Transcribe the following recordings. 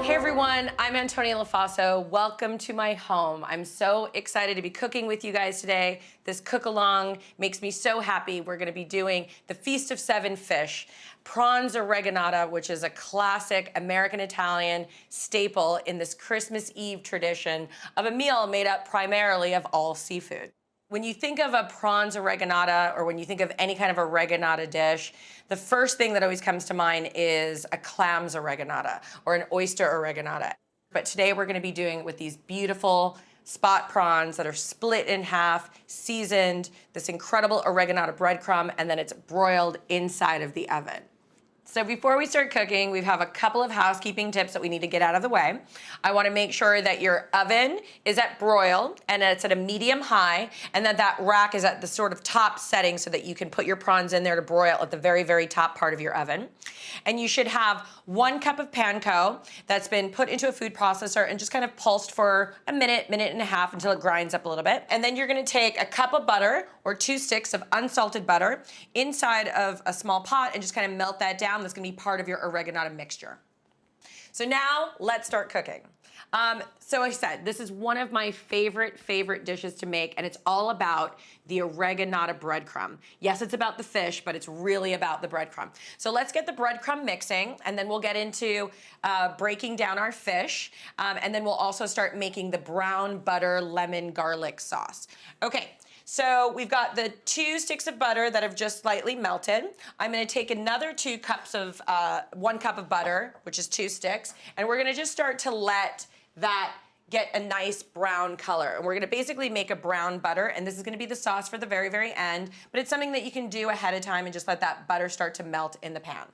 Hey everyone, I'm Antonia Lofaso. Welcome to my home. I'm so excited to be cooking with you guys today. This cook along makes me so happy. We're gonna be doing the Feast of Seven Fish, Prawns Oreganata, which is a classic American Italian staple in this Christmas Eve tradition of a meal made up primarily of all seafood. When you think of a prawns oreganata, or when you think of any kind of oreganata dish, the first thing that always comes to mind is a clams oreganata or an oyster oreganata. But today we're going to be doing it with these beautiful spot prawns that are split in half, seasoned, this incredible oreganata breadcrumb, and then it's broiled inside of the oven. So before we start cooking, we have a couple of housekeeping tips that we need to get out of the way. I want to make sure that your oven is at broil and it's at a medium high, and that that rack is at the sort of top setting so that you can put your prawns in there to broil at the very, very top part of your oven. And you should have 1 cup of panko that's been put into a food processor and just kind of pulsed for a minute, minute and a half until it grinds up a little bit. And then you're going to take a cup of butter or 2 sticks of unsalted butter inside of a small pot and just kind of melt that down. That's going to be part of your oreganata mixture. So now let's start cooking. So I said, this is one of my favorite dishes to make, and it's all about the oreganata breadcrumb. Yes, it's about the fish, but it's really about the breadcrumb. So let's get the breadcrumb mixing, and then we'll get into breaking down our fish, and then we'll also start making the brown butter lemon garlic sauce. Okay. So we've got the 2 sticks of butter that have just slightly melted. I'm gonna take another 2 cups of, 1 cup of butter, which is 2 sticks, and we're gonna just start to let that get a nice brown color. And we're gonna basically make a brown butter, and this is gonna be the sauce for the very, very end, but it's something that you can do ahead of time and just let that butter start to melt in the pan.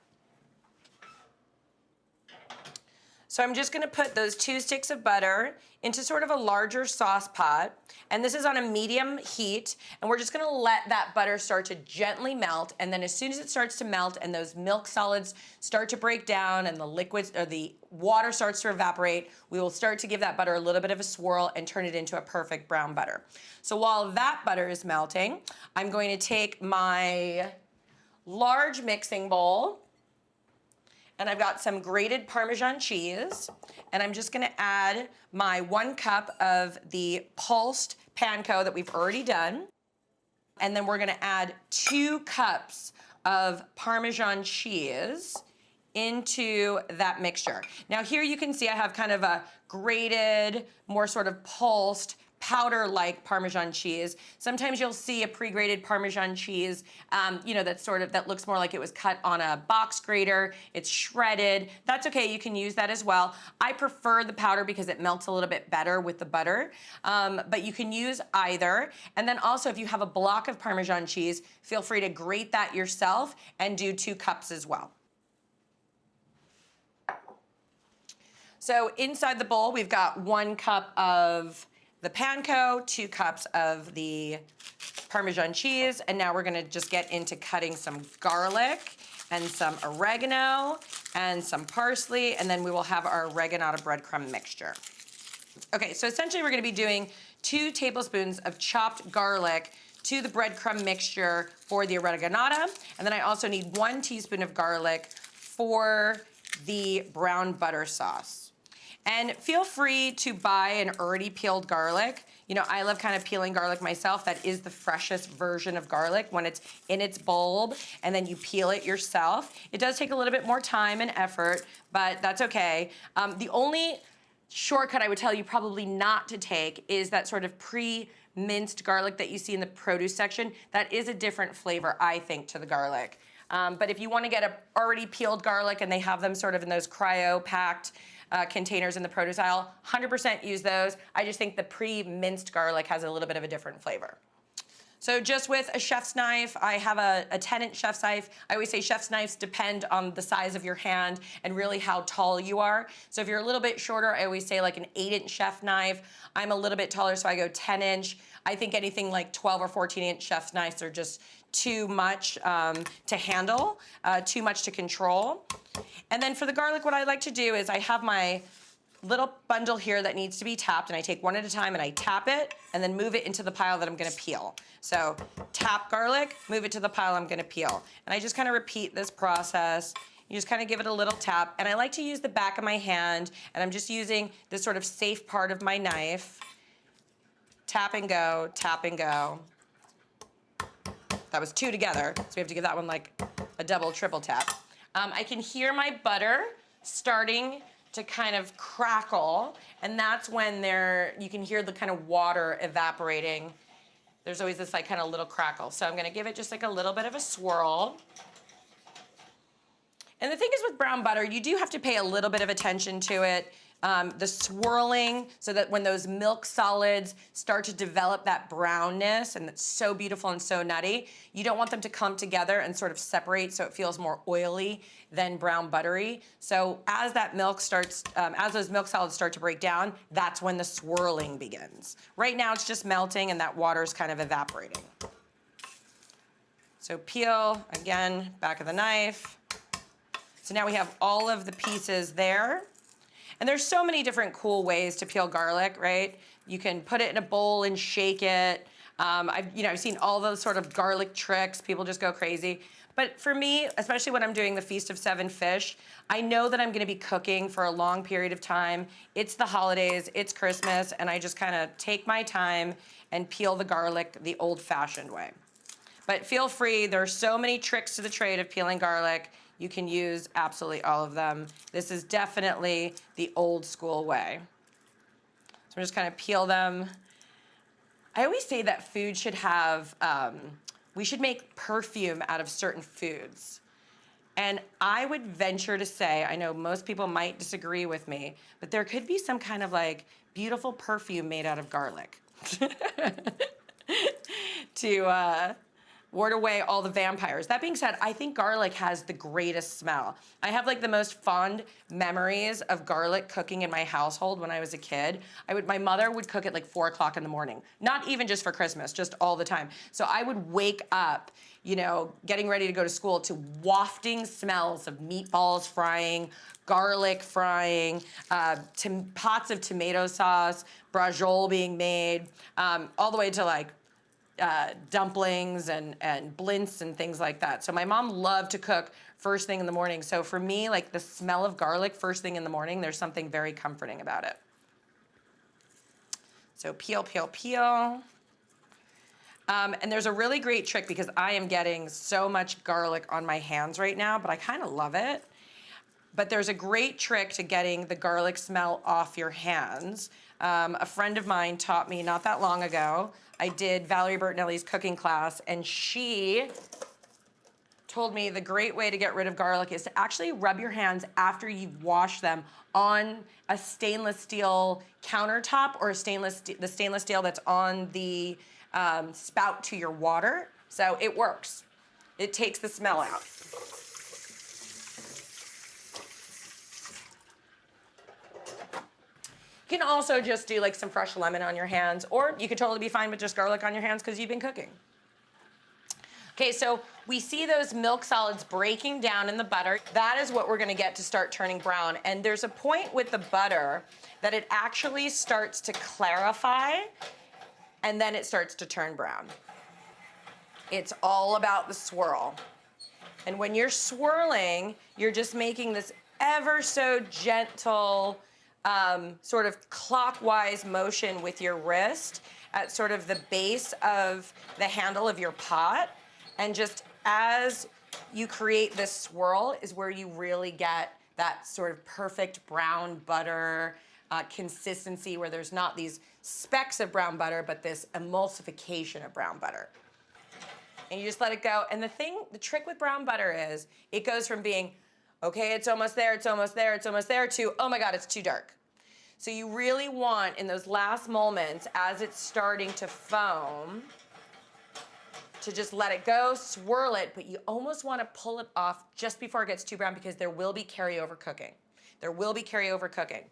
So I'm just gonna put those 2 sticks of butter into sort of a larger sauce pot, and this is on a medium heat, and we're just gonna let that butter start to gently melt, and then as soon as it starts to melt and those milk solids start to break down and the liquids or the water starts to evaporate, we will start to give that butter a little bit of a swirl and turn it into a perfect brown butter. So while that butter is melting, I'm going to take my large mixing bowl, and I've got some grated Parmesan cheese, and I'm just gonna add my 1 cup of the pulsed panko that we've already done, and then we're gonna add 2 cups of Parmesan cheese into that mixture. Now here you can see I have kind of a grated, more sort of pulsed, powder-like Parmesan cheese. Sometimes you'll see a pre-grated Parmesan cheese, you know, that looks more like it was cut on a box grater. It's shredded. That's okay, you can use that as well. I prefer the powder because it melts a little bit better with the butter, but you can use either. And then also if you have a block of Parmesan cheese, feel free to grate that yourself and do 2 cups as well. So inside the bowl, we've got 1 cup of the panko, 2 cups of the Parmesan cheese, and now we're gonna just get into cutting some garlic and some oregano and some parsley, and then we will have our oreganata breadcrumb mixture. Okay, so essentially we're gonna be doing 2 tablespoons of chopped garlic to the breadcrumb mixture for the oreganata, and then I also need 1 teaspoon of garlic for the brown butter sauce. And feel free to buy an already peeled garlic. You know, I love kind of peeling garlic myself. That is the freshest version of garlic when it's in its bulb, and then you peel it yourself. It does take a little bit more time and effort, but that's okay. The only shortcut I would tell you probably not to take is that sort of pre-minced garlic that you see in the produce section. That is a different flavor, I think, to the garlic. But if you want to get a already peeled garlic, and they have them sort of in those cryo-packed containers in the produce aisle, 100% use those. I just think the pre-minced garlic has a little bit of a different flavor. So just with a chef's knife, I have a 10-inch chef's knife. I always say chef's knives depend on the size of your hand and really how tall you are. So if you're a little bit shorter, I always say like an 8-inch chef knife. I'm a little bit taller, so I go 10-inch. I think anything like 12 or 14-inch chef's knives are just too much to handle, too much to control. And then for the garlic, what I like to do is I have my little bundle here that needs to be tapped, and I take one at a time and I tap it and then move it into the pile that I'm gonna peel. So tap garlic, move it to the pile I'm gonna peel. And I just kind of repeat this process You just kind of give it a little tap. And I like to use the back of my hand, and I'm just using this sort of safe part of my knife. Tap and go, tap and go. That was 2 together, so we have to give that one like a double, triple tap. I can hear my butter starting to kind of crackle, and that's when you can hear the kind of water evaporating. There's always this like kind of little crackle. So I'm gonna give it just like a little bit of a swirl. And the thing is with brown butter, you do have to pay a little bit of attention to it. The swirling, so that when those milk solids start to develop that brownness, and it's so beautiful and so nutty, you don't want them to come together and sort of separate so it feels more oily than brown buttery. So as that milk starts, as those milk solids start to break down, that's when the swirling begins. Right now it's just melting and that water's kind of evaporating. So peel, again, back of the knife. So now we have all of the pieces there. And there's so many different cool ways to peel garlic, right? You can put it in a bowl and shake it. I've seen all those sort of garlic tricks. People just go crazy. But for me, especially when I'm doing the Feast of 7 fish, I know that I'm gonna be cooking for a long period of time. It's the holidays, it's Christmas, and I just kind of take my time and peel the garlic the old-fashioned way. But feel free, there are so many tricks to the trade of peeling garlic. You can use absolutely all of them. This is definitely the old school way. So I'm just kind of peel them. I always say that food should have, we should make perfume out of certain foods. And I would venture to say, I know most people might disagree with me, but there could be some kind of like beautiful perfume made out of garlic to ward away all the vampires. That being said, I think garlic has the greatest smell. I have like the most fond memories of garlic cooking in my household when I was a kid. My mother would cook at like 4 o'clock in the morning, not even just for Christmas, just all the time. So I would wake up, getting ready to go to school to wafting smells of meatballs frying, garlic frying, pots of tomato sauce, braciole being made, all the way to like dumplings and blints and things like that. So my mom loved to cook first thing in the morning. So for me, like the smell of garlic first thing in the morning, there's something very comforting about it. So peel, peel, peel. And there's a really great trick because I am getting so much garlic on my hands right now, but I kind of love it. But there's a great trick to getting the garlic smell off your hands. A friend of mine taught me not that long ago. I did Valerie Bertinelli's cooking class, and she told me the great way to get rid of garlic is to actually rub your hands after you've washed them on a stainless steel countertop or the stainless steel that's on the spout to your water. So it works. It takes the smell out. You can also just do like some fresh lemon on your hands, or you could totally be fine with just garlic on your hands because you've been cooking. Okay, so we see those milk solids breaking down in the butter. That is what we're gonna get to start turning brown. And there's a point with the butter that it actually starts to clarify and then it starts to turn brown. It's all about the swirl. And when you're swirling, you're just making this ever so gentle, sort of clockwise motion with your wrist at sort of the base of the handle of your pot. And just as you create this swirl is where you really get that sort of perfect brown butter consistency where there's not these specks of brown butter, but this emulsification of brown butter. And you just let it go. And the trick with brown butter is it goes from being, okay, it's almost there, it's almost there, it's almost there, to, oh my God, it's too dark. So you really want, in those last moments, as it's starting to foam, to just let it go, swirl it, but you almost want to pull it off just before it gets too brown because there will be carryover cooking. There will be carryover cooking.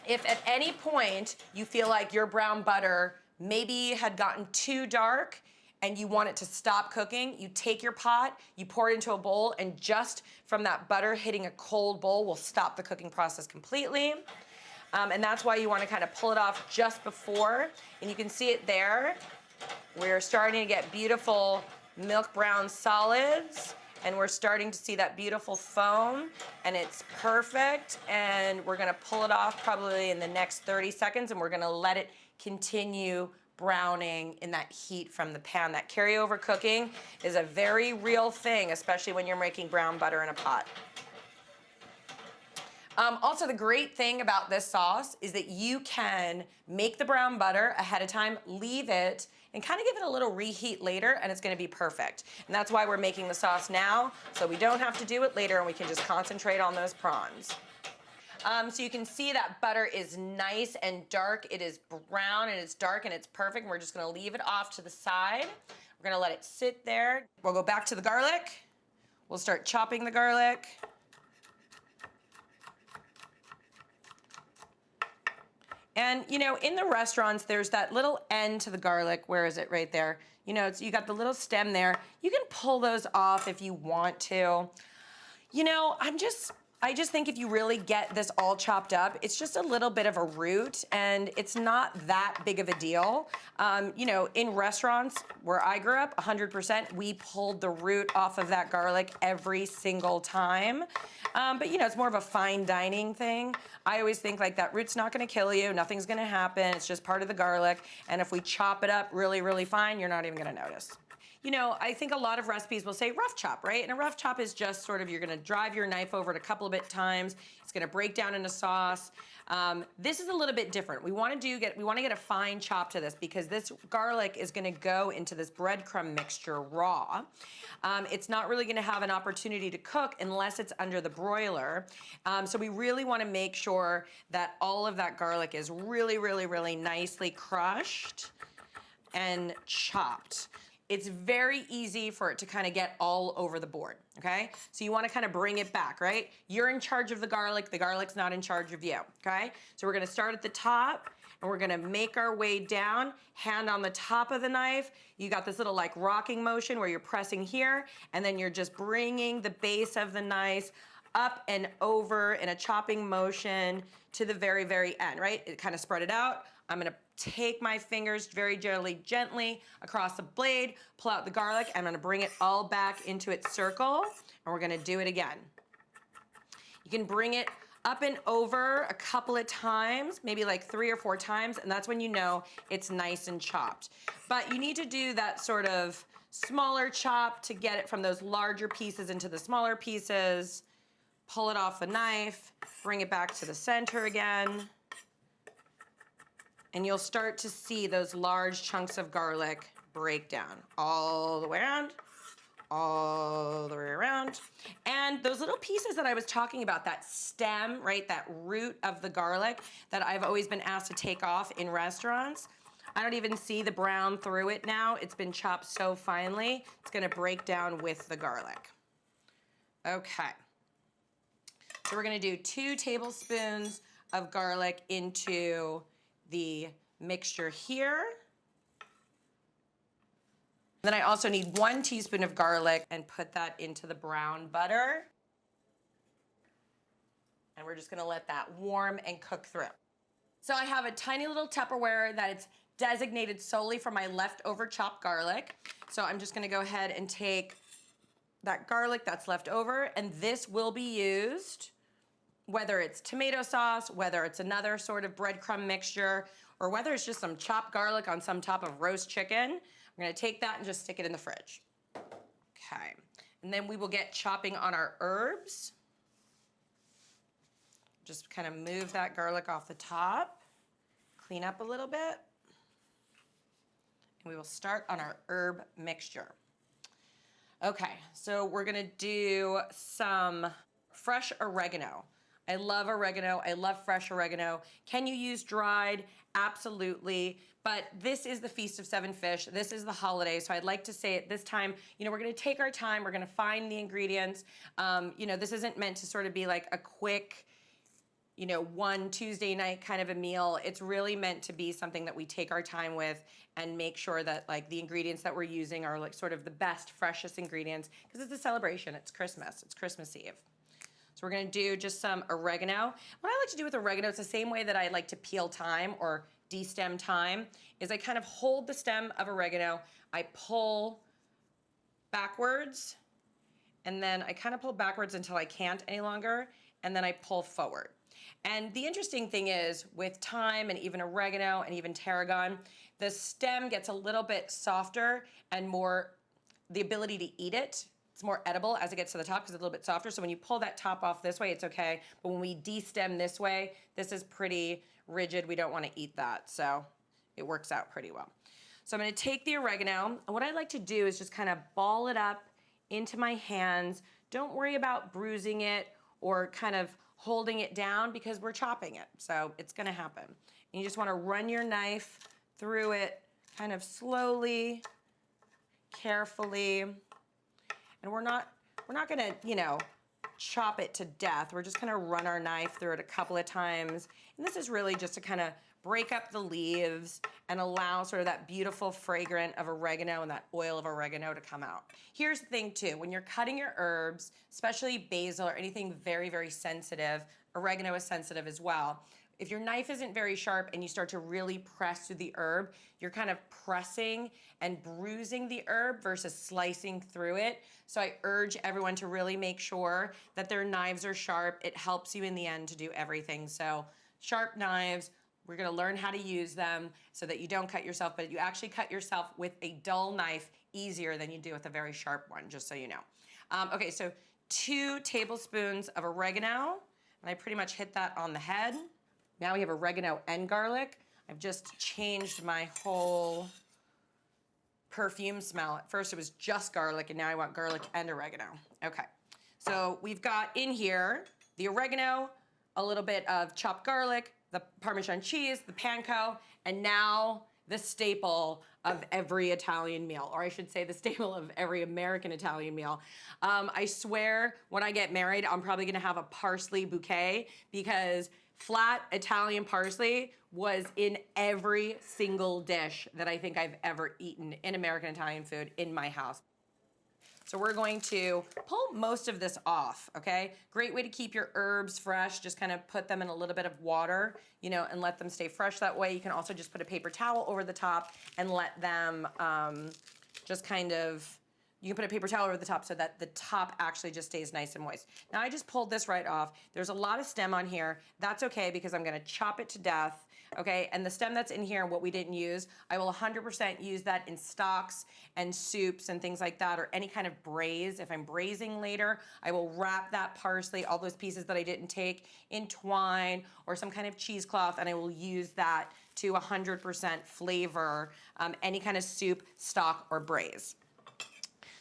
If at any point you feel like your brown butter maybe had gotten too dark, and you want it to stop cooking, you take your pot, you pour it into a bowl, and just from that butter hitting a cold bowl will stop the cooking process completely. And that's why you want to kind of pull it off just before. And you can see it there. We're starting to get beautiful milk brown solids. and we're starting to see that beautiful foam, and it's perfect. And we're gonna pull it off probably in the next 30 seconds, and we're gonna let it continue browning in that heat from the pan. That carryover cooking is a very real thing, especially when you're making brown butter in a pot. Also, the great thing about this sauce is that you can make the brown butter ahead of time, leave it, and kind of give it a little reheat later, and it's gonna be perfect. And that's why we're making the sauce now, so we don't have to do it later, and we can just concentrate on those prawns. So you can see that butter is nice and dark. It is brown and it's dark and it's perfect. And we're just gonna leave it off to the side. We're gonna let it sit there. We'll go back to the garlic. We'll start chopping the garlic. And you know, in the restaurants, there's that little end to the garlic. Where is it? Right there. You know, you got the little stem there. You can pull those off if you want to. You know, I just think if you really get this all chopped up, it's just a little bit of a root, and it's not that big of a deal. You know, in restaurants where I grew up, 100%, we pulled the root off of that garlic every single time. But you know, it's more of a fine dining thing. I always think like that root's not gonna kill you, nothing's gonna happen, it's just part of the garlic. And if we chop it up really, really fine, you're not even gonna notice. You know, I think a lot of recipes will say rough chop, right? And a rough chop is just sort of, you're gonna drive your knife over it a couple of times. It's gonna break down into sauce. This is a little bit different. We wanna get a fine chop to this because this garlic is gonna go into this breadcrumb mixture raw. It's not really gonna have an opportunity to cook unless it's under the broiler. So we really wanna make sure that all of that garlic is really, really, really nicely crushed and chopped. It's very easy for it to kind of get all over the board, okay? So you want to kind of bring it back, right? You're in charge of the garlic's not in charge of you, okay? So we're gonna start at the top, and we're gonna make our way down, hand on the top of the knife. You got this little like rocking motion where you're pressing here, and then you're just bringing the base of the knife up and over in a chopping motion to the very, very end, right? It kind of spread it out. I'm gonna take my fingers very gently across the blade, pull out the garlic, and I'm gonna bring it all back into its circle, and we're gonna do it again. You can bring it up and over a couple of times, maybe like 3 or 4 times, and that's when you know it's nice and chopped. But you need to do that sort of smaller chop to get it from those larger pieces into the smaller pieces. Pull it off the knife, bring it back to the center again. And you'll start to see those large chunks of garlic break down all the way around, all the way around. And those little pieces that I was talking about, that stem, right, that root of the garlic that I've always been asked to take off in restaurants, I don't even see the brown through it now. It's been chopped so finely, it's gonna break down with the garlic. Okay. So we're gonna do 2 tablespoons of garlic into the mixture here. Then I also need 1 teaspoon of garlic and put that into the brown butter. And we're just gonna let that warm and cook through. So I have a tiny little Tupperware that it's designated solely for my leftover chopped garlic. So I'm just gonna go ahead and take that garlic that's left over, and this will be used whether it's tomato sauce, whether it's another sort of breadcrumb mixture, or whether it's just some chopped garlic on some top of roast chicken. I'm gonna take that and just stick it in the fridge. Okay, and then we will get chopping on our herbs. Just kind of move that garlic off the top, clean up a little bit, and we will start on our herb mixture. Okay, so we're gonna do some fresh oregano. I love oregano, I love fresh oregano. Can you use dried? Absolutely. But this is the Feast of 7 Fish. This is the holiday, so I'd like to say at this time, you know, we're gonna take our time, we're gonna find the ingredients. You know, this isn't meant to sort of be like a quick, you know, one Tuesday night kind of a meal. It's really meant to be something that we take our time with and make sure that like the ingredients that we're using are like sort of the best, freshest ingredients, because it's a celebration, it's Christmas Eve. So we're gonna do just some oregano. What I like to do with oregano, it's the same way that I like to peel thyme or de-stem thyme, is I kind of hold the stem of oregano, I pull backwards, and then I kind of pull backwards until I can't any longer, and then I pull forward. And the interesting thing is, with thyme and even oregano and even tarragon, the stem gets a little bit softer and more the ability to eat it. It's more edible as it gets to the top because it's a little bit softer. So when you pull that top off this way, it's okay. But when we de-stem this way, this is pretty rigid. We don't want to eat that. So it works out pretty well. So I'm going to take the oregano, and what I like to do is just kind of ball it up into my hands. Don't worry about bruising it or kind of holding it down because we're chopping it. So it's going to happen. And you just want to run your knife through it kind of slowly, carefully. And we're not going to, you know, chop it to death. We're just going to run our knife through it a couple of times. And this is really just to kind of break up the leaves and allow sort of that beautiful fragrance of oregano and that oil of oregano to come out. Here's the thing too, when you're cutting your herbs, especially basil or anything very, very sensitive, oregano is sensitive as well. If your knife isn't very sharp and you start to really press through the herb, you're kind of pressing and bruising the herb versus slicing through it. So I urge everyone to really make sure that their knives are sharp. It helps you in the end to do everything. So sharp knives, we're gonna learn how to use them so that you don't cut yourself, but you actually cut yourself with a dull knife easier than you do with a very sharp one, just so you know. Okay, so 2 tablespoons of oregano, and I pretty much hit that on the head. Now we have oregano and garlic. I've just changed my whole perfume smell. At first it was just garlic, and now I want garlic and oregano. Okay, so we've got in here the oregano, a little bit of chopped garlic, the Parmesan cheese, the panko, and now the staple of every Italian meal, or I should say the staple of every American Italian meal. I swear when I get married, I'm probably gonna have a parsley bouquet because flat Italian parsley was in every single dish that I think I've ever eaten in American Italian food in my house. So we're going to pull most of this off, okay? Great way to keep your herbs fresh. Just kind of put them in a little bit of water, you know, and let them stay fresh that way. You can also just put a paper towel over the top and let them just kind of, you can put a paper towel over the top so that the top actually just stays nice and moist. Now I just pulled this right off. There's a lot of stem on here. That's okay because I'm gonna chop it to death, okay? And the stem that's in here, what we didn't use, I will 100% use that in stocks and soups and things like that, or any kind of braise. If I'm braising later, I will wrap that parsley, all those pieces that I didn't take, in twine or some kind of cheesecloth, and I will use that to 100% flavor any kind of soup, stock, or braise.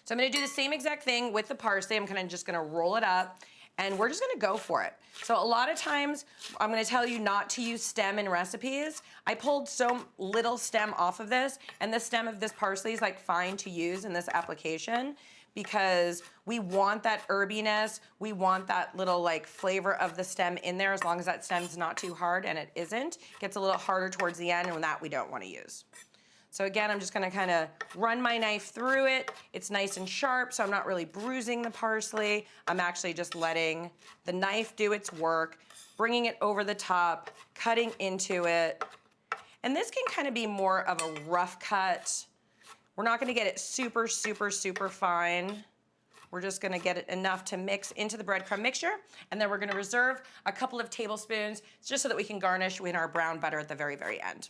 So I'm gonna do the same exact thing with the parsley. I'm just gonna roll it up and we're just gonna go for it. So a lot of times I'm gonna tell you not to use stem in recipes. I pulled so little stem off of this, and the stem of this parsley is like fine to use in this application because we want that herbiness, we want that little like flavor of the stem in there as long as that stem's not too hard, and it isn't. It gets a little harder towards the end, and that we don't wanna use. So again, I'm just gonna kind of run my knife through it. It's nice and sharp, so I'm not really bruising the parsley. I'm actually just letting the knife do its work, bringing it over the top, cutting into it. And this can kind of be more of a rough cut. We're not gonna get it super, super, super fine. We're just gonna get it enough to mix into the breadcrumb mixture, and then we're gonna reserve a couple of tablespoons just so that we can garnish with our brown butter at the very, very end.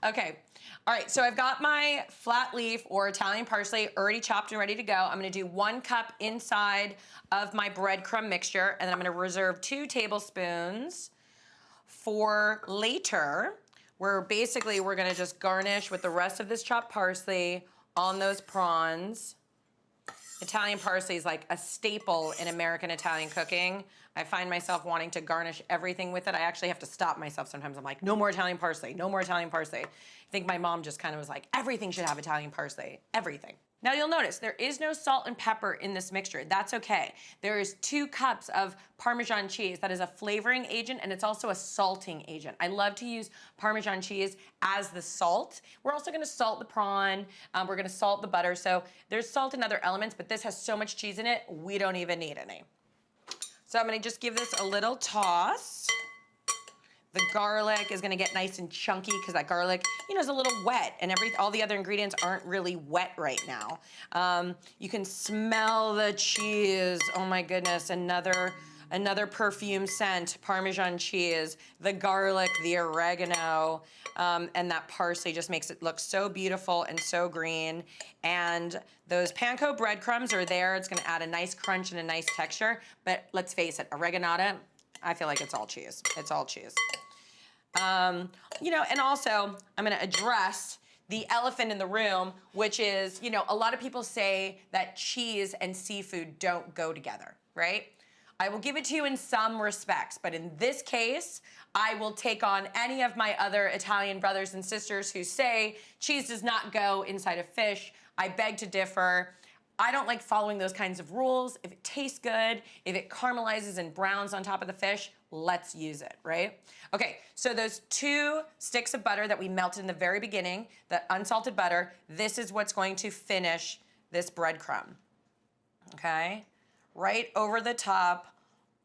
Okay, all right, so I've got my flat leaf or Italian parsley already chopped and ready to go. I'm gonna do 1 cup inside of my breadcrumb mixture, and then I'm gonna reserve 2 tablespoons for later, where basically we're gonna just garnish with the rest of this chopped parsley on those prawns. Italian parsley is like a staple in American Italian cooking. I find myself wanting to garnish everything with it. I actually have to stop myself sometimes. I'm like, no more Italian parsley, no more Italian parsley. I think my mom just kind of was like, everything should have Italian parsley, everything. Now you'll notice there is no salt and pepper in this mixture. That's okay. There is 2 cups of Parmesan cheese. That is a flavoring agent, and it's also a salting agent. I love to use Parmesan cheese as the salt. We're also gonna salt the prawn. We're gonna salt the butter. So there's salt and other elements, but this has so much cheese in it, we don't even need any. So I'm gonna just give this a little toss. The garlic is gonna get nice and chunky because that garlic, you know, is a little wet, and all the other ingredients aren't really wet right now. You can smell the cheese. Oh my goodness, another perfume scent, Parmesan cheese, the garlic, the oregano, and that parsley just makes it look so beautiful and so green. And those panko breadcrumbs are there. It's gonna add a nice crunch and a nice texture, but let's face it, oreganata, I feel like it's all cheese. It's all cheese. You know, and also I'm gonna address the elephant in the room, which is, you know, a lot of people say that cheese and seafood don't go together, right? I will give it to you in some respects, but in this case, I will take on any of my other Italian brothers and sisters who say cheese does not go inside of fish. I beg to differ. I don't like following those kinds of rules. If it tastes good, if it caramelizes and browns on top of the fish, let's use it, right? Okay, so those 2 sticks of butter that we melted in the very beginning, the unsalted butter, this is what's going to finish this breadcrumb, okay? Right over the top,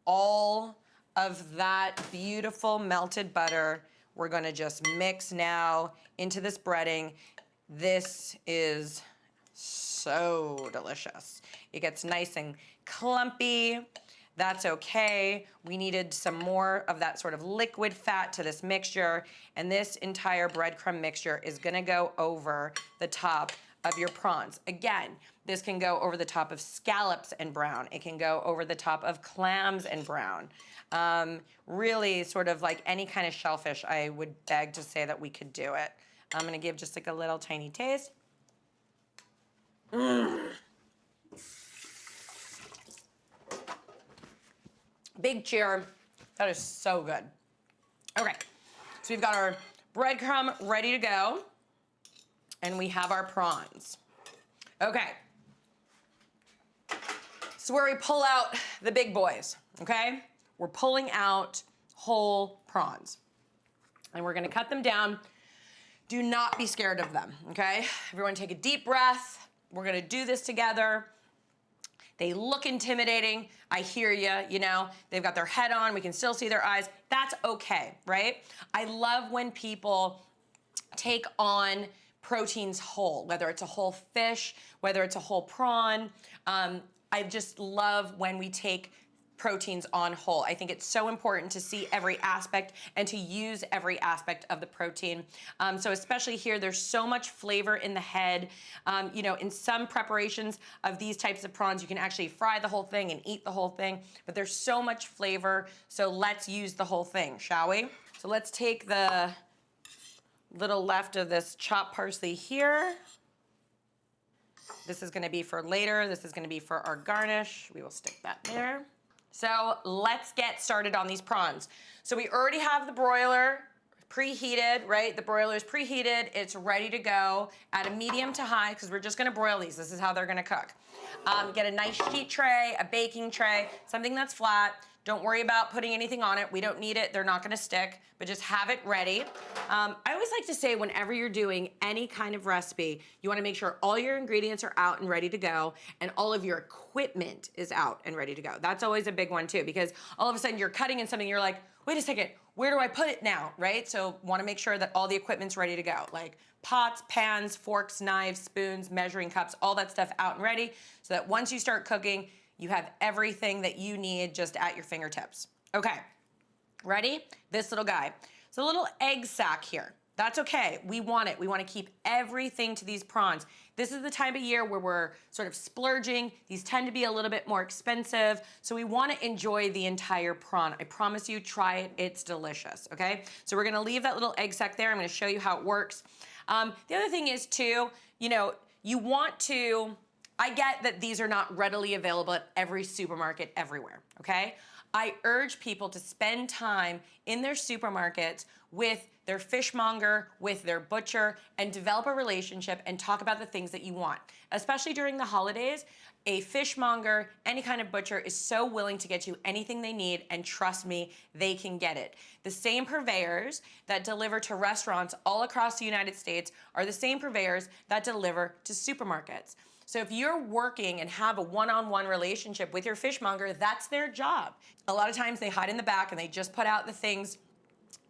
all of that beautiful melted butter, we're gonna just mix now into this breading. This is so delicious. It gets nice and clumpy. That's okay. We needed some more of that sort of liquid fat to this mixture, and this entire breadcrumb mixture is gonna go over the top of your prawns. Again, this can go over the top of scallops and brown. It can go over the top of clams and brown. Really sort of like any kind of shellfish, I would beg to say that we could do it. I'm gonna give just like a little tiny taste. Big cheer. That is so good. Okay, so we've got our breadcrumb ready to go, and we have our prawns. Okay, so where we pull out the big boys, okay? We're pulling out whole prawns, and we're gonna cut them down. Do not be scared of them, okay? Everyone take a deep breath. We're gonna do this together. They look intimidating. I hear you, you know, they've got their head on. We can still see their eyes. That's okay, right? I love when people take on proteins whole, whether it's a whole fish, whether it's a whole prawn. I just love when we take proteins on whole. I think it's so important to see every aspect and to use every aspect of the protein. So especially here, there's so much flavor in the head. You know, in some preparations of these types of prawns, you can actually fry the whole thing and eat the whole thing, but there's so much flavor. So let's use the whole thing, shall we? So let's take the little left of this chopped parsley here. This is gonna be for later. This is gonna be for our garnish. We will stick that there. So let's get started on these prawns. So we already have the broiler preheated, right? The broiler is preheated. It's ready to go at a medium to high because we're just gonna broil these. This is how they're gonna cook. Get a nice sheet tray, a baking tray, something that's flat. Don't worry about putting anything on it. We don't need it. They're not gonna stick, but just have it ready. I always like to say whenever you're doing any kind of recipe, you wanna make sure all your ingredients are out and ready to go and all of your equipment is out and ready to go. That's always a big one too, because all of a sudden you're cutting in something, you're like, wait a second, where do I put it now, right? So wanna make sure that all the equipment's ready to go, like pots, pans, forks, knives, spoons, measuring cups, all that stuff out and ready, so that once you start cooking, you have everything that you need just at your fingertips. Okay, ready? This little guy. It's a little egg sack here. That's okay, we want it. We wanna keep everything to these prawns. This is the time of year where we're sort of splurging. These tend to be a little bit more expensive, so we wanna enjoy the entire prawn. I promise you, try it, it's delicious, okay? So we're gonna leave that little egg sack there. I'm gonna show you how it works. The other thing is too, you know, you want to, I get that these are not readily available at every supermarket everywhere, okay? I urge people to spend time in their supermarkets with their fishmonger, with their butcher, and develop a relationship and talk about the things that you want. Especially during the holidays, a fishmonger, any kind of butcher is so willing to get you anything they need, and trust me, they can get it. The same purveyors that deliver to restaurants all across the United States are the same purveyors that deliver to supermarkets. So if you're working and have a one-on-one relationship with your fishmonger, that's their job. A lot of times they hide in the back and they just put out the things,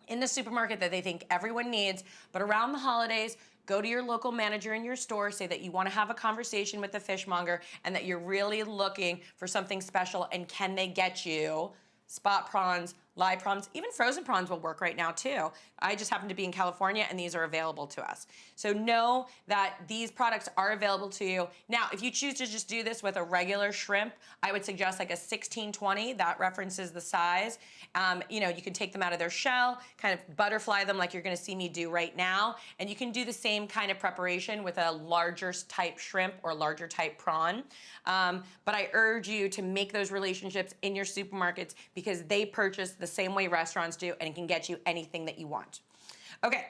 in the supermarket that they think everyone needs, but around the holidays, go to your local manager in your store, say that you want to have a conversation with the fishmonger and that you're really looking for something special, and can they get you spot prawns, live prawns, even frozen prawns will work right now too. I just happen to be in California and these are available to us. So know that these products are available to you. Now, if you choose to just do this with a regular shrimp, I would suggest like a 1620, that references the size. You know, you can take them out of their shell, kind of butterfly them like you're gonna see me do right now, and you can do the same kind of preparation with a larger type shrimp or larger type prawn. But I urge you to make those relationships in your supermarkets because they purchase the same way restaurants do and can get you anything that you want. Okay,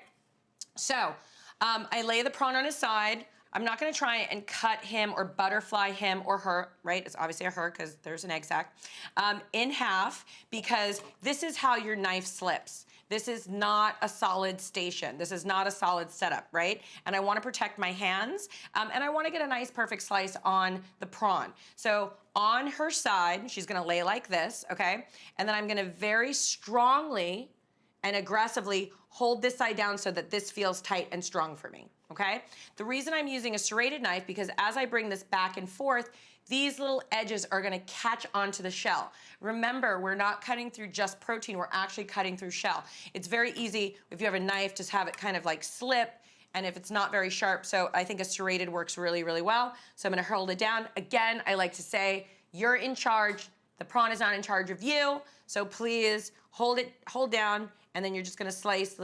so I lay the prawn on his side. I'm not gonna try and cut him or butterfly him or her, right? It's obviously a her because there's an egg sac, in half, because this is how your knife slips. This is not a solid station. This is not a solid setup, right? And I wanna protect my hands, and I wanna get a nice perfect slice on the prawn. So on her side, she's gonna lay like this, okay? And then I'm gonna very strongly and aggressively hold this side down so that this feels tight and strong for me, okay? The reason I'm using a serrated knife, because as I bring this back and forth, these little edges are gonna catch onto the shell. Remember, we're not cutting through just protein, we're actually cutting through shell. It's very easy, if you have a knife, just have it kind of like slip, and if it's not very sharp, so I think a serrated works really, really well. So I'm gonna hold it down. Again, I like to say, you're in charge, the prawn is not in charge of you, so please hold down, and then you're just gonna slice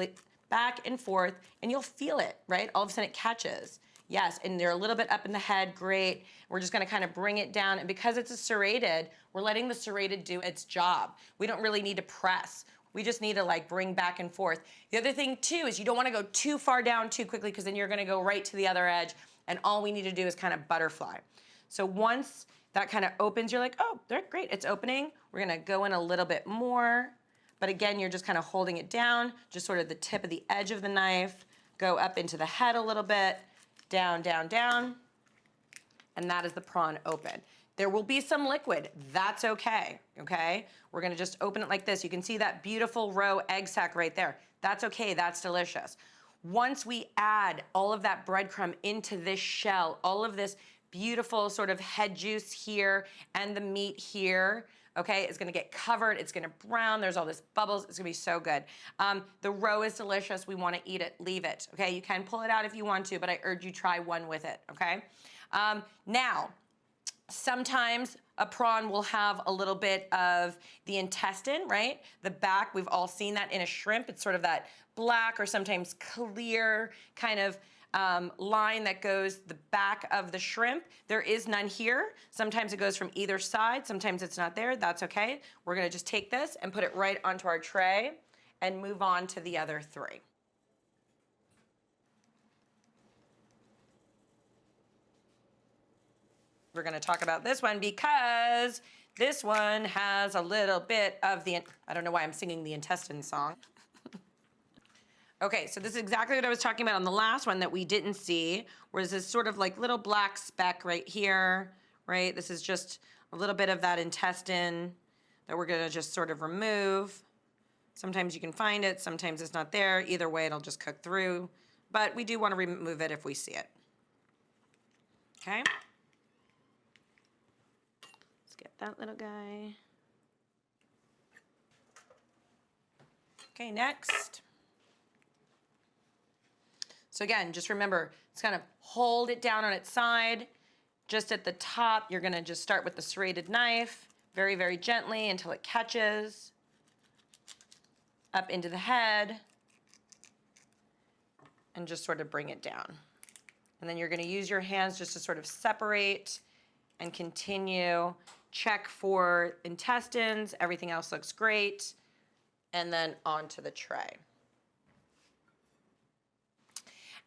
back and forth, and you'll feel it, right? All of a sudden it catches. Yes, and they're a little bit up in the head, great. We're just gonna kind of bring it down, and because it's a serrated, we're letting the serrated do its job. We don't really need to press. We just need to like bring back and forth. The other thing too is you don't wanna go too far down too quickly because then you're gonna go right to the other edge, and all we need to do is kind of butterfly. So once that kind of opens, you're like, oh, they're great, it's opening. We're gonna go in a little bit more, but again, you're just kind of holding it down, just sort of the tip of the edge of the knife, go up into the head a little bit, down, down, down, and that is the prawn open. There will be some liquid, that's okay, okay? We're gonna just open it like this. You can see that beautiful roe egg sac right there. That's okay, that's delicious. Once we add all of that breadcrumb into this shell, all of this beautiful sort of head juice here and the meat here, okay, it's gonna get covered, it's gonna brown, there's all this bubbles, it's gonna be so good. The roe is delicious, we wanna eat it, leave it, okay? You can pull it out if you want to, but I urge you try one with it, okay? Now, sometimes a prawn will have a little bit of the intestine, right? The back, we've all seen that in a shrimp, it's sort of that black or sometimes clear kind of line that goes the back of the shrimp. There is none here. Sometimes it goes from either side. Sometimes it's not there. That's okay. We're gonna just take this and put it right onto our tray and move on to the other three. We're gonna talk about this one because this one has a little bit of the, I don't know why I'm singing the intestine song. Okay, so this is exactly what I was talking about on the last one that we didn't see, where this sort of like little black speck right here, right? This is just a little bit of that intestine that we're gonna just sort of remove. Sometimes you can find it, sometimes it's not there. Either way, it'll just cook through, but we do wanna remove it if we see it. Okay? Let's get that little guy. Okay, next. So again, just remember, it's kind of hold it down on its side. Just at the top, you're gonna just start with the serrated knife, very, very gently until it catches. Up into the head, and just sort of bring it down. And then you're gonna use your hands just to sort of separate and continue. Check for intestines, everything else looks great, and then onto the tray.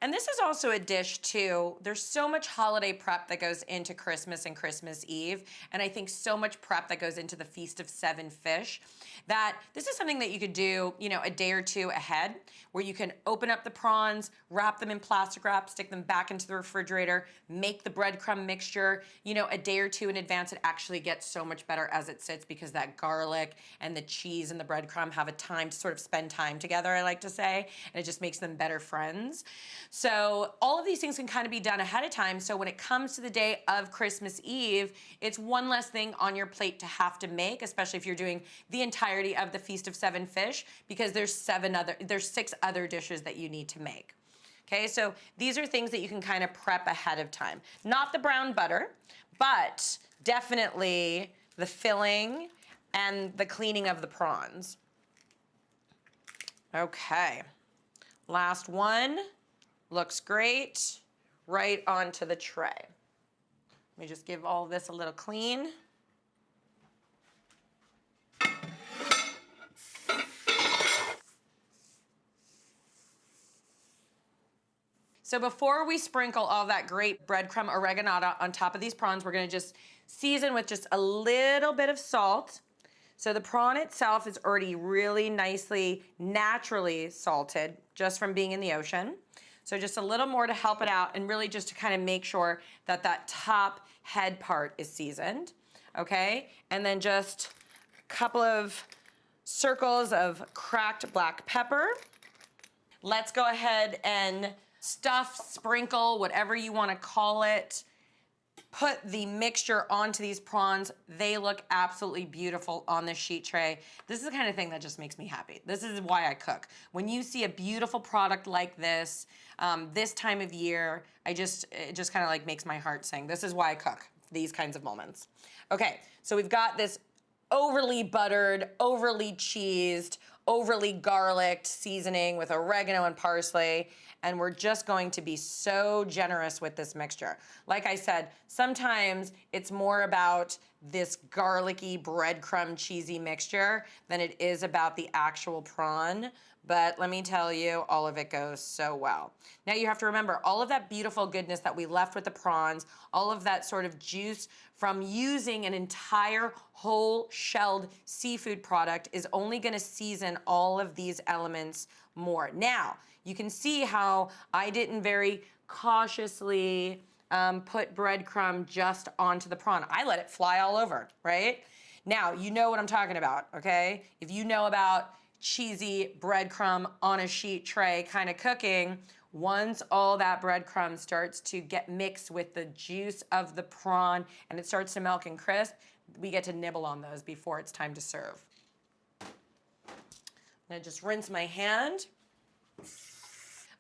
And this is also a dish too. There's so much holiday prep that goes into Christmas and Christmas Eve, and I think so much prep that goes into the Feast of Seven Fish, that this is something that you could do, you know, a day or two ahead, where you can open up the prawns, wrap them in plastic wrap, stick them back into the refrigerator, make the breadcrumb mixture, you know, a day or two in advance. It actually gets so much better as it sits because that garlic and the cheese and the breadcrumb have a time to sort of spend time together, I like to say, and it just makes them better friends. So all of these things can kind of be done ahead of time. So when it comes to the day of Christmas Eve, it's one less thing on your plate to have to make, especially if you're doing the entirety of the Feast of Seven Fish, because there's 6 other dishes that you need to make. Okay, so these are things that you can kind of prep ahead of time. Not the brown butter, but definitely the filling and the cleaning of the prawns. Okay, last one. Looks great. Right onto the tray. Let me just give all this a little clean. So before we sprinkle all that great breadcrumb oreganata on top of these prawns, we're gonna just season with just a little bit of salt. So the prawn itself is already really nicely, naturally salted just from being in the ocean. So just a little more to help it out and really just to kind of make sure that that top head part is seasoned, okay? And then just a couple of circles of cracked black pepper. Let's go ahead and stuff, sprinkle, whatever you want to call it. Put the mixture onto these prawns. They look absolutely beautiful on this sheet tray. This is the kind of thing that just makes me happy. This is why I cook. When you see a beautiful product like this, this time of year, it just kind of like makes my heart sing. This is why I cook, these kinds of moments. Okay, so we've got this overly buttered, overly cheesed, overly garlicked seasoning with oregano and parsley, and we're just going to be so generous with this mixture. Like I said, sometimes it's more about this garlicky breadcrumb cheesy mixture than it is about the actual prawn. But let me tell you, all of it goes so well. Now you have to remember, all of that beautiful goodness that we left with the prawns, all of that sort of juice from using an entire whole shelled seafood product is only gonna season all of these elements more. Now, you can see how I didn't very cautiously put breadcrumb just onto the prawn. I let it fly all over, right? Now, you know what I'm talking about, okay? If you know about cheesy breadcrumb on a sheet tray kind of cooking, once all that breadcrumb starts to get mixed with the juice of the prawn and it starts to melt and crisp, we get to nibble on those before it's time to serve. I'm gonna just rinse my hand.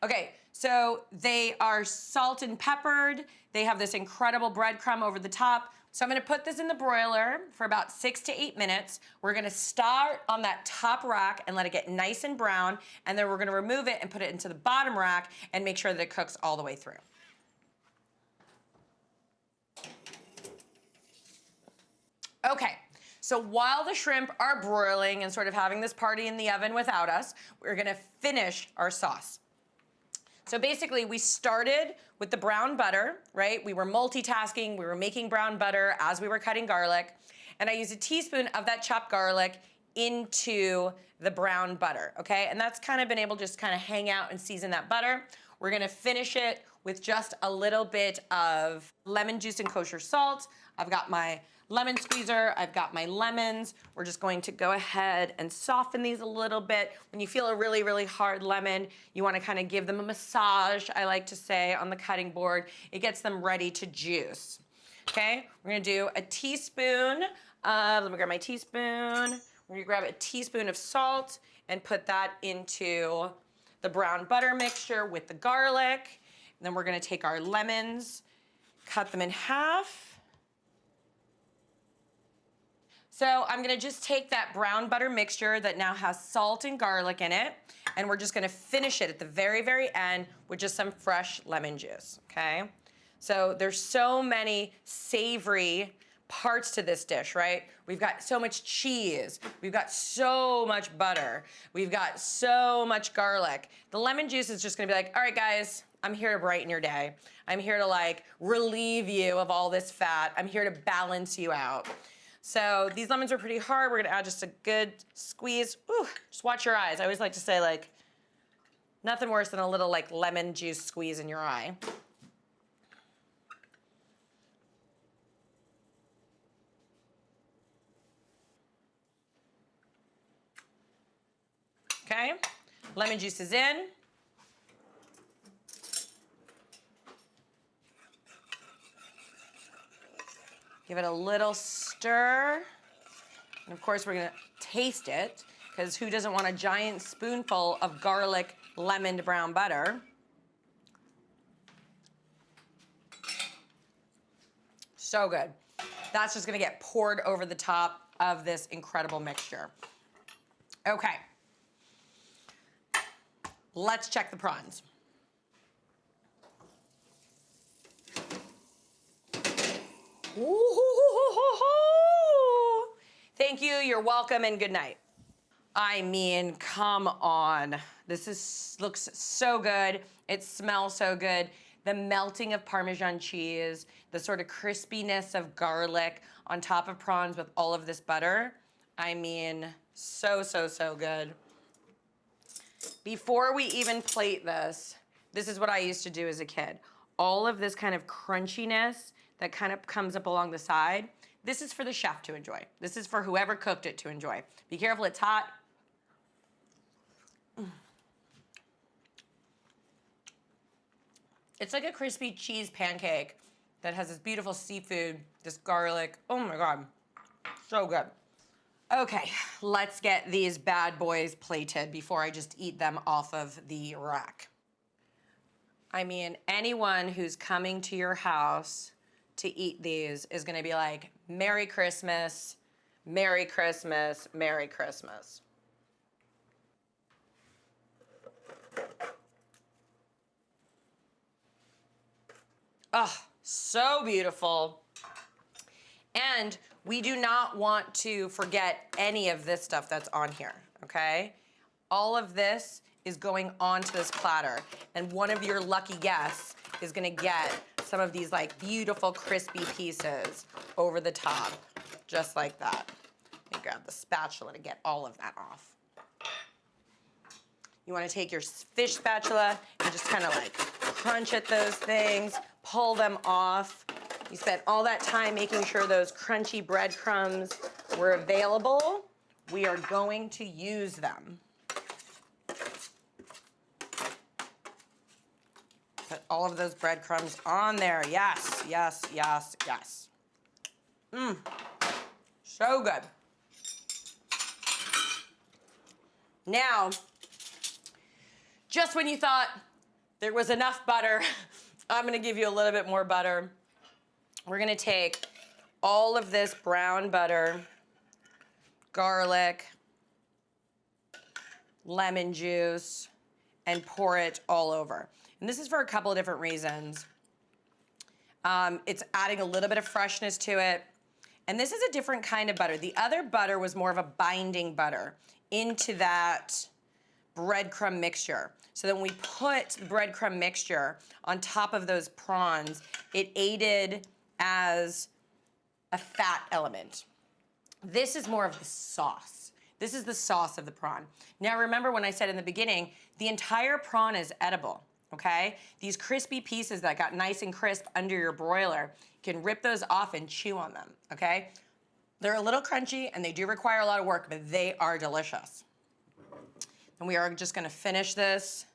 Okay, so they are salt and peppered. They have this incredible breadcrumb over the top. So I'm gonna put this in the broiler for about 6 to 8 minutes. We're gonna start on that top rack and let it get nice and brown, and then we're gonna remove it and put it into the bottom rack and make sure that it cooks all the way through. Okay, so while the shrimp are broiling and sort of having this party in the oven without us, we're gonna finish our sauce. So basically, we started with the brown butter, right? We were multitasking, we were making brown butter as we were cutting garlic, and I used a teaspoon of that chopped garlic into the brown butter, okay? And that's kind of been able to just kind of hang out and season that butter. We're gonna finish it with just a little bit of lemon juice and kosher salt. I've got my lemon squeezer, I've got my lemons. We're just going to go ahead and soften these a little bit. When you feel a really, really hard lemon, you wanna kind of give them a massage, I like to say, on the cutting board. It gets them ready to juice, okay? We're gonna do a teaspoon of, let me grab my teaspoon. We're gonna grab a teaspoon of salt and put that into the brown butter mixture with the garlic. And then we're gonna take our lemons, cut them in half. So I'm gonna just take that brown butter mixture that now has salt and garlic in it, and we're just gonna finish it at the very, very end with just some fresh lemon juice, okay? So there's so many savory parts to this dish, right? We've got so much cheese, we've got so much butter, we've got so much garlic. The lemon juice is just gonna be like, all right guys, I'm here to brighten your day. I'm here to like relieve you of all this fat. I'm here to balance you out. So these lemons are pretty hard. We're gonna add just a good squeeze. Ooh, just watch your eyes. I always like to say like, nothing worse than a little like lemon juice squeeze in your eye. Okay, lemon juice is in. Give it a little stir. And of course, we're gonna taste it, because who doesn't want a giant spoonful of garlic lemon brown butter? So good. That's just gonna get poured over the top of this incredible mixture. Okay. Let's check the prawns. Ooh, thank you, you're welcome, and good night. I mean, come on. Looks so good. It smells so good. The melting of Parmesan cheese, the sort of crispiness of garlic on top of prawns with all of this butter. I mean, so, so, so good. Before we even plate this is what I used to do as a kid. All of this kind of crunchiness that kind of comes up along the side, this is for the chef to enjoy. This is for whoever cooked it to enjoy. Be careful, it's hot. It's like a crispy cheese pancake that has this beautiful seafood, this garlic. Oh my God, so good. Okay, let's get these bad boys plated before I just eat them off of the rack. I mean, anyone who's coming to your house to eat these is gonna be like, Merry Christmas, Merry Christmas, Merry Christmas. Oh, so beautiful. And we do not want to forget any of this stuff that's on here, okay? All of this is going onto this platter, and one of your lucky guests is gonna get some of these like beautiful crispy pieces over the top, just like that. Let me grab the spatula to get all of that off. You wanna take your fish spatula and just kinda like crunch at those things, pull them off. You spent all that time making sure those crunchy breadcrumbs were available. We are going to use them. Put all of those breadcrumbs on there. Yes, yes, yes, yes. Mmm, so good. Now, just when you thought there was enough butter, I'm gonna give you a little bit more butter. We're gonna take all of this brown butter, garlic, lemon juice, and pour it all over. And this is for a couple of different reasons. It's adding a little bit of freshness to it. And this is a different kind of butter. The other butter was more of a binding butter into that breadcrumb mixture. So then we put the breadcrumb mixture on top of those prawns. It aided as a fat element. This is more of the sauce. This is the sauce of the prawn. Now remember when I said in the beginning, the entire prawn is edible, okay? These crispy pieces that got nice and crisp under your broiler, you can rip those off and chew on them, okay? They're a little crunchy and they do require a lot of work, but they are delicious. And we are just gonna finish this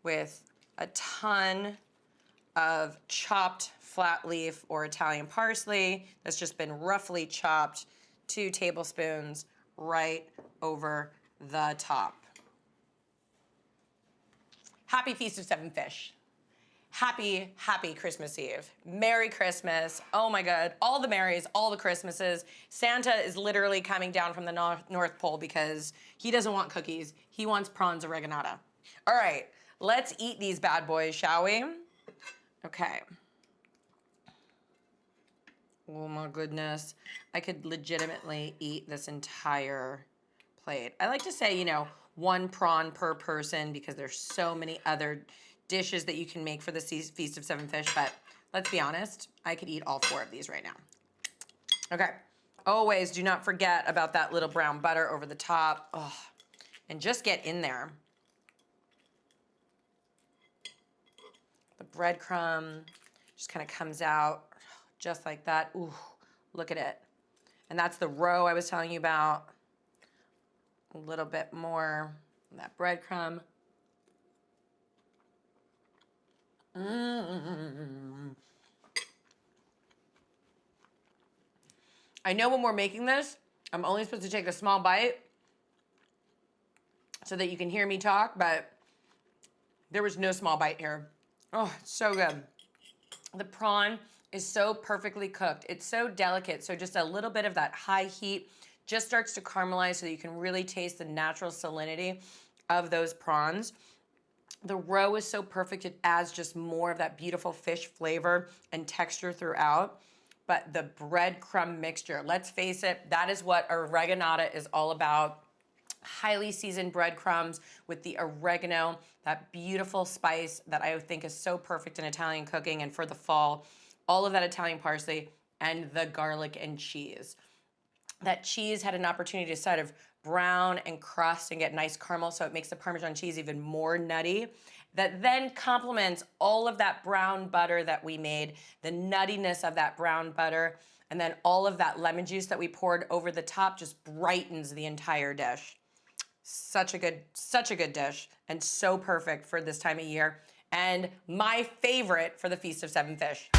with a ton of chopped flat leaf or Italian parsley that's just been roughly chopped, 2 tablespoons right over the top. Happy Feast of 7 Fish. Happy, happy Christmas Eve. Merry Christmas. Oh my God, all the Merries, all the Christmases. Santa is literally coming down from the North Pole because he doesn't want cookies. He wants prawns oreganata. All right, let's eat these bad boys, shall we? Okay. Oh my goodness. I could legitimately eat this entire plate. I like to say, you know, 1 prawn per person because there's so many other dishes that you can make for the Feast of Seven Fish, but let's be honest, I could eat all 4 of these right now. Okay, always do not forget about that little brown butter over the top. Oh, and just get in there. The breadcrumb just kind of comes out just like that. Ooh, look at it. And that's the roe I was telling you about. A little bit more of that breadcrumb. I know when we're making this, I'm only supposed to take a small bite so that you can hear me talk, but there was no small bite here. Oh, it's so good. The prawn is so perfectly cooked. It's so delicate, so just a little bit of that high heat just starts to caramelize so that you can really taste the natural salinity of those prawns. The roe is so perfect, it adds just more of that beautiful fish flavor and texture throughout. But the breadcrumb mixture, let's face it, that is what oreganata is all about. Highly seasoned breadcrumbs with the oregano, that beautiful spice that I think is so perfect in Italian cooking and for the fall. All of that Italian parsley and the garlic and cheese. That cheese had an opportunity to sort of brown and crust and get nice caramel, so it makes the Parmesan cheese even more nutty. That then complements all of that brown butter that we made, the nuttiness of that brown butter, and then all of that lemon juice that we poured over the top just brightens the entire dish. Such a good dish, and so perfect for this time of year, and my favorite for the Feast of Seven Fish.